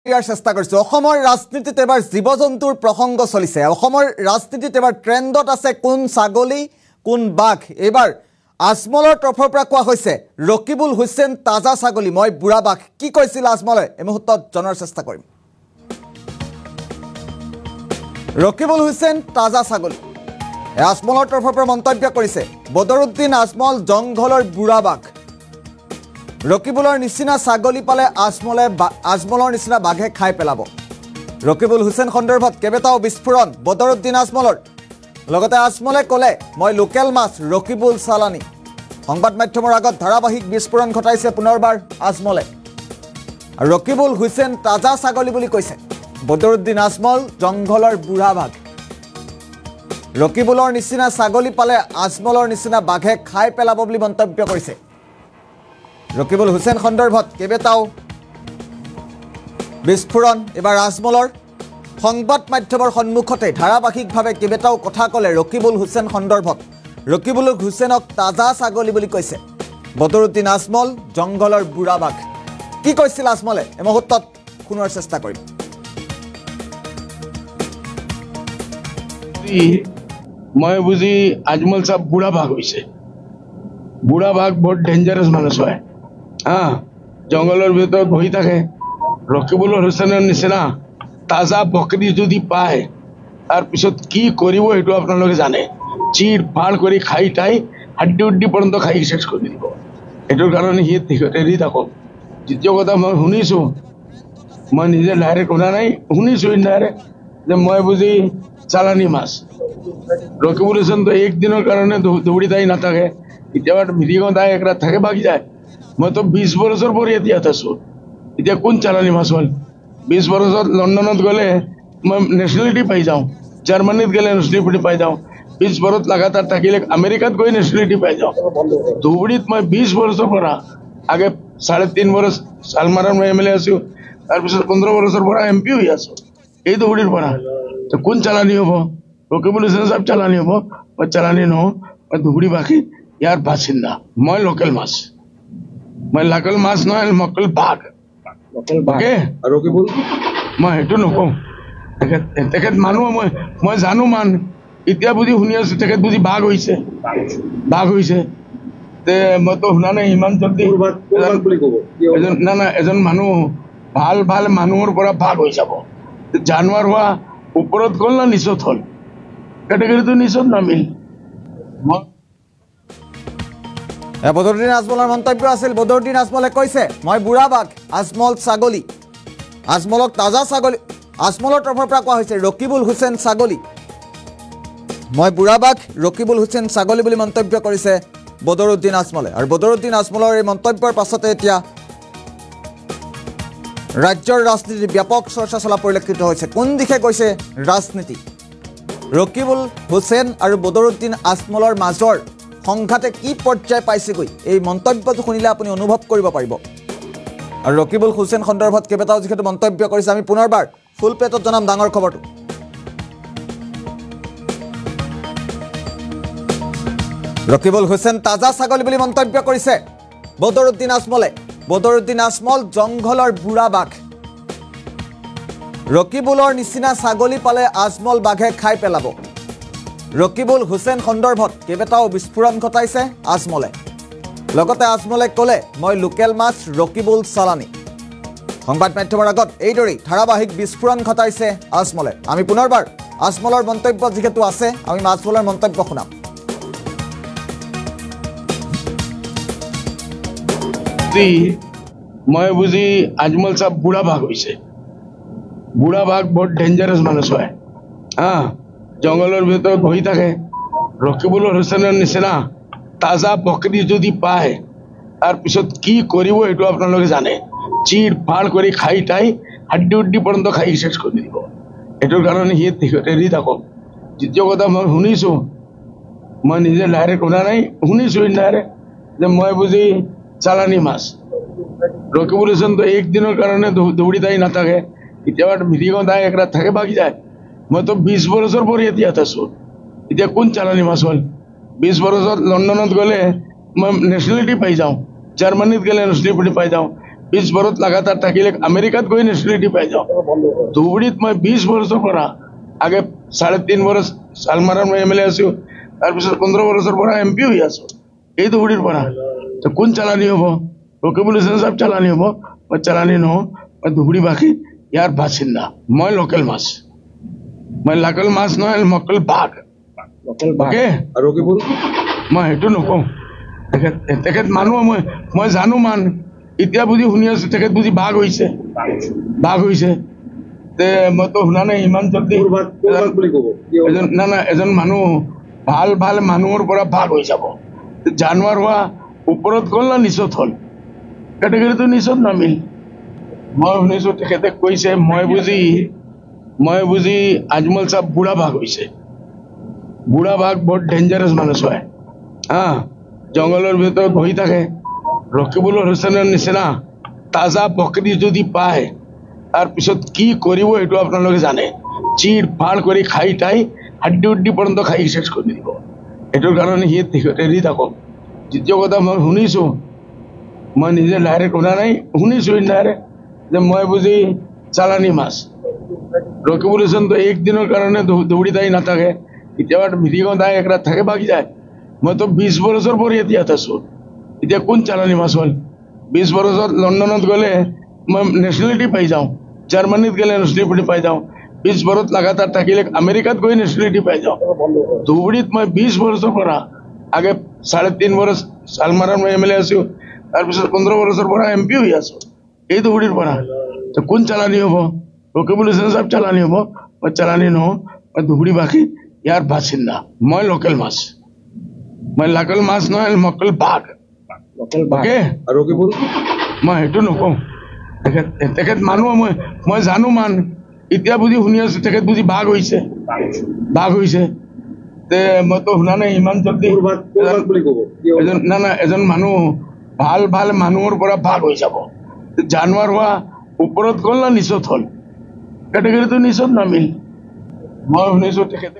ইয়াৰ চেষ্টা কৰিছে অসমৰ ৰাজনীতিত এবাৰ জীৱ-জন্তুৰ প্ৰসংগ চলিছে অসমৰ ৰাজনীতিত এবাৰ ট্ৰেণ্ডত আছে কোন ছাগলী কোন বাঘ এবাৰ আজমলৰ তৰফৰ পৰা কোৱা হৈছে ৰকিবুল হুছেইন তাজা ছাগলী মই বুঢ়া বাঘ কি কৈছিল আজমলে এই মুহূৰ্তত জনাৰ চেষ্টা কৰিম ৰকিবুল হুছেইন তাজা ছাগলী আজমলৰ তৰফৰ পৰা মন্তব্য কৰিছে বদৰুদ্দিন আজমল জংঘলৰ বুঢ়া বাঘ ৰকিবুলৰ নিচিনা ছাগলী পালে আজমলৰ নিচিনা বাঘে খাই পেলাব ৰকিবুল হুছেইন সন্দৰ্ভত কেবেটাও বিস্ফোৰণ বদৰুদ্দিন আজমলৰ লগতে আজমলে ক'লে মই লোকেল মাছ ৰকিবুল চালানী সংবাদ মাধ্যমৰ আগত ধাৰাবাহিক বিস্ফোৰণ ঘটাইছে পুনৰবাৰ আজমলে ৰকিবুল হুছেইন তাজা ছাগলী বুলি কৈছে বদৰুদ্দিন আজমল জংঘলৰ বুঢ়া বাঘ ৰকিবুলৰ নিচিনা ছাগলী পালে আজমলৰ নিচিনা বাঘে খাই পেলাব বুলি মন্তব্য কৰিছে ৰকিবুল হুছেইন সন্দৰ্ভত কেবেটাও বিস্ফোৰণ এবাৰ আজমলৰ সংবাদ মাধ্যমৰ সন্মুখতে ধাৰাবাহিকভাৱে কেবেটাও কথা ক'লে ৰকিবুল হুছেইন সন্দৰ্ভত ৰকিবুল হুছেইনক তাজা ছাগলী বুলি কৈছে বদৰুদ্দিন আজমল জংঘলৰ বুঢ়া বাঘ কি কৈছিল আজমলে এই মুহূৰ্তত শুনোৱাৰ চেষ্টা কৰিম মই বুজি আজমল সাহেব বুঢ়া বাঘ হৈছে বুঢ়া বাঘ বহুত ডেঞ্জারাস মানুষ হয় জঙ্গলের ভিতর বহি থাকে রকিবুল হুছেইনের নিচিনা তাজা বকরি যদি পায় তার পিছত কি করব এইটো আপনাদের জানে চির ফাড় করে খাই টাই হাড্ডি উড্ডি পর্যন্ত খাই শেষ করে দিব এইটোর কারণে সি এৰি থাকক দ্বিতীয় কথা মই শুনিছো মই নিজে ডাইরেক্ট শুনা নাই শুনিছো ইনডাইরেক্ট যে মই বুঝি চালানি মাছ রকিবুল হুছেইন তো একদিনের কারণে দৌড়ি তাই না থাকে কেতিয়াবা মিটিঙত আহে এক রাত থাকে বাকি যায় মই তো 20 বছর পর ইয়াত আছো এতিয়া কোন চালানি মাছ হল 20 বছর লন্ডনত গলে মই ন্যাশনালিটি পাই যাওঁ জার্মানিত গেলে ন্যাশনালিটি পাই যাওঁ 20 বছর লাগাতার থাকিলে আমেরিকাত গৈ ন্যাশনালিটি পাই যাওঁ ধুবুৰীত মই 20 বছৰ পৰা আগে 3.5 বছৰ সালমাৰাৰ মই এমএলএ আছো তাৰ পিছত 15 বছৰ পৰা এমপি হৈ আছো এই ধুবুৰীৰ পৰা তো কোন চালানি হব ৰকিবুল হুছেইন সাহেব চালানি হব মই চালানি নহওঁ মই ধুবুৰী বাসী ইয়াৰ বাসিন্দা মই লোকেল মাছ নহয় লোকেল বাঘ ওকে ৰকিবুল মই সেইটো নকওঁ তেখেত মানুহ মই জানো মান এতিয়া বুজি শুনি আছো তেখেত বুজি বাঘ হৈছে তে মইতো শুনা নাই ইমান জলদি এজন মানুহ ভাল মানুহৰ পৰা বাঘ হৈ যাব জানুৱাৰ হোৱা ওপৰত গ'ল না নিচত হ'ল কেটেগৰীটো নিচত নামিল বদৰুদ্দিন আজমলৰ মন্তব্য আছিল বদৰুদ্দিন আজমলে কৈছে মই বুঢ়া বাঘ আজমল ছাগলী আজমলক তাজা ছাগলী আজমলৰ তৰফৰ পৰা কোৱা হৈছে ৰকিবুল হুছেইন ছাগলী মই বুঢ়া বাঘ ৰকিবুল হুছেইন ছাগলী বুলি মন্তব্য কৰিছে বদৰুদ্দিন আজমলে আৰু বদৰুদ্দিন আজমলৰ এই মন্তব্যৰ পাছতে এতিয়া ৰাজ্যৰ ৰাজনীতিৰ ব্যাপক চৰ্চা চলা পৰিলক্ষিত হৈছে কোন দিশে গৈছে ৰাজনীতি ৰকিবুল হুছেইন আৰু বদৰুদ্দিন আজমলৰ মাজৰ সংঘাতে কি পৰ্যায় পাইছেগৈ এই মন্তব্যটো শুনিলে আপুনি অনুভৱ কৰিব পাৰিব আৰু ৰকিবুল হুছেইন সন্দৰ্ভত কেবেটাও যিহেতু মন্তব্য কৰিছে আমি পুনৰবাৰ ফুল প্লেটত জনাম ডাঙৰ খবৰটো ৰকিবুল হুছেইন তাজা ছাগলী বুলি মন্তব্য কৰিছে বদৰুদ্দিন আজমলে বদৰুদ্দিন আজমল জংঘলৰ বুঢ়া বাঘ ৰকিবুলৰ নিচিনা ছাগলী পালে আজমল বাঘে খাই পেলাব ৰকিবুল হুছেইন সন্দৰ্ভত কেবেটাও বিস্ফোৰণ ঘটাইছে আজমলে লগতে আজমলে ক'লে মই লোকেল মাছ ৰকিবুল চালানী সংবাদ মাধ্যমৰ আগত এইদৰেই ধাৰাবাহিক বিস্ফোৰণ ঘটাইছে আজমলে আমি পুনৰবাৰ আজমলৰ মন্তব্য যিহেতু আছে আমি আজমলৰ মন্তব্য শুনাম মই বুজি আজমল সাহেব বুঢ়া বাঘ হৈছে বুঢ়া বাঘ বহুত ডেঞ্জারাস মানুষ হয় জঙ্গলের ভিতর বহি থাকে রকিবুল হুছেইনের নিচিনা তাজা বকরি যদি পায় তার পিছত কি করব এইটো আপনাদের জানে চির ফাড় করে খাই টাই হাড্ডি উড্ডি পর্যন্ত খাই শেষ করে দিব এইটোর কারণে সি এৰি থাকক দ্বিতীয় কথা মই শুনিছো মই নিজে ডাইরেক্ট শুনা নাই শুনিছো ইনডাইরেক্ট যে মই বুঝি চালানি মাছ রকিবুল হুছেইন তো একদিনের কারণে দৌড়ি তাই না থাকে কেতিয়াবা মিটিঙত আহে এক রাত থাকে বাকি যায় মই তো 20 বছর পর ইয়াত আছো এতিয়া কোন চালানি মাছ হল 20 বছর লন্ডনত গলে মই ন্যাশনালিটি পাই যাওঁ জার্মানিত গেলে ন্যাশনালিটি পাই যাওঁ 20 বছৰত লাগাতাৰ থাকিলে আমেৰিকাত গৈ নেশ্যনেলিটি পাই যাওঁ। ধুবুৰীত মই 20 বছৰৰ পৰা আগে 3.5 বছৰ শালমাৰাৰ মই MLA আছোঁ, তাৰপিছত 15 বছৰৰ পৰা MP হৈ আছোঁ এই ধুবুৰীৰ পৰা। তো কোন চালানি হ'ব? ৰকিবুল হুছেইন চাহাব চালানি হ'ব? মই চালানি নহওঁ। মই ধুবুৰীবাসী, ইয়াৰ বাসিন্দা। মই লোকেল মাছ, মই লোকেল মাছ নহয়, লোকেল বাঘ। অ'কে, মই সেইটো নকওঁ। তেখেত মানুহ মই জানো মান এতিয়া বুজি শুনি আছো তেখেত বুজি বাঘ হৈছে তে মইতো শুনা নাই ইমান জলদি এজন মানুহ ভাল মানুহৰ পৰা বাঘ হৈ যাব। জানুৱাৰ হোৱা ওপৰত গ'ল না নিচত হ'ল? কেটেগৰীটো নিচত নামিল। মই শুনিছো তেখেতে কৈছে মই বুজি আজমল চাহাব বুঢ়া বাঘ হৈছে। বুঢ়া বাঘ বৰ ডেঞ্জাৰাছ মানুহ হয়। জংঘলৰ ভিতৰত বহি থাকে। ৰকিবুল হুছেইনৰ নিচিনা তাজা বকৰি যদি পায় তাৰপিছত কি কৰিব সেইটো আপোনালোকে জানে। চিৰ ফাৰ কৰি খাই টাই হাড্ডি পৰ্যন্ত খাই শেষ কৰি দিব। সেইটোৰ কাৰণে সি এৰি থাকক। দ্বিতীয় কথা, মই শুনিছো, মই নিজে ডাইৰেক্ট শুনা নাই, শুনিছো ইনডাইৰেক্ট যে মই বুজি চালানি মাছ। ৰকিবুল হুছেইনটো একদিনৰ কাৰণে ধুবুৰীত আহি নাথাকে, কেতিয়াবা মিটিঙত আহি এক ৰাত থাকে বাকি যায়। মইতো 20 বছৰ পৰা ইয়াত আছো। এতিয়া কোন চালানি মাছ হ'ল? 20 বছৰত লণ্ডনত গ'লে মই নেশ্যনেলিটি পাই যাওঁ, জাৰ্মানীত গ'লে নেশ্যনেলিটি পাই যাওঁ, 20 বছৰত লাগাতাৰ থাকিলে আমেৰিকাত গৈ নেশ্যনেলিটি পাই যাওঁ। ধুবুৰীত মই 20 বছৰৰ পৰা আগে 3.5 বছৰ শালমাৰাৰ মই MLA আছোঁ, তাৰপিছত 15 বছৰৰ পৰা MP হৈ আছোঁ এই ধুবুৰীৰ পৰা। তো কোন চালানি হ'ব? ৰকিবুল হুছেইন চাহাব চালানি হ'ব? মই চালানি নহওঁ। মই ধুবুৰীবাসী, ইয়াৰ বাসিন্দা। মই লোকেল মাছ, মই লোকেল মাছ নহয়, লোকেল বাঘ। অ'কে, মই সেইটো নকওঁ। তেখেত মানুহ মই জানো মান এতিয়া বুজি শুনি আছো তেখেত বুজি বাঘ হৈছে তে মইতো শুনা নাই ইমান জলদি এজন মানুহ ভাল মানুহৰ পৰা বাঘ হৈ যাব। জানুৱাৰ হোৱা ওপৰত গ'ল না নিচত হ'ল? কেটেগৰীটো নিচত নামিল। মই শুনিছো তেখেতে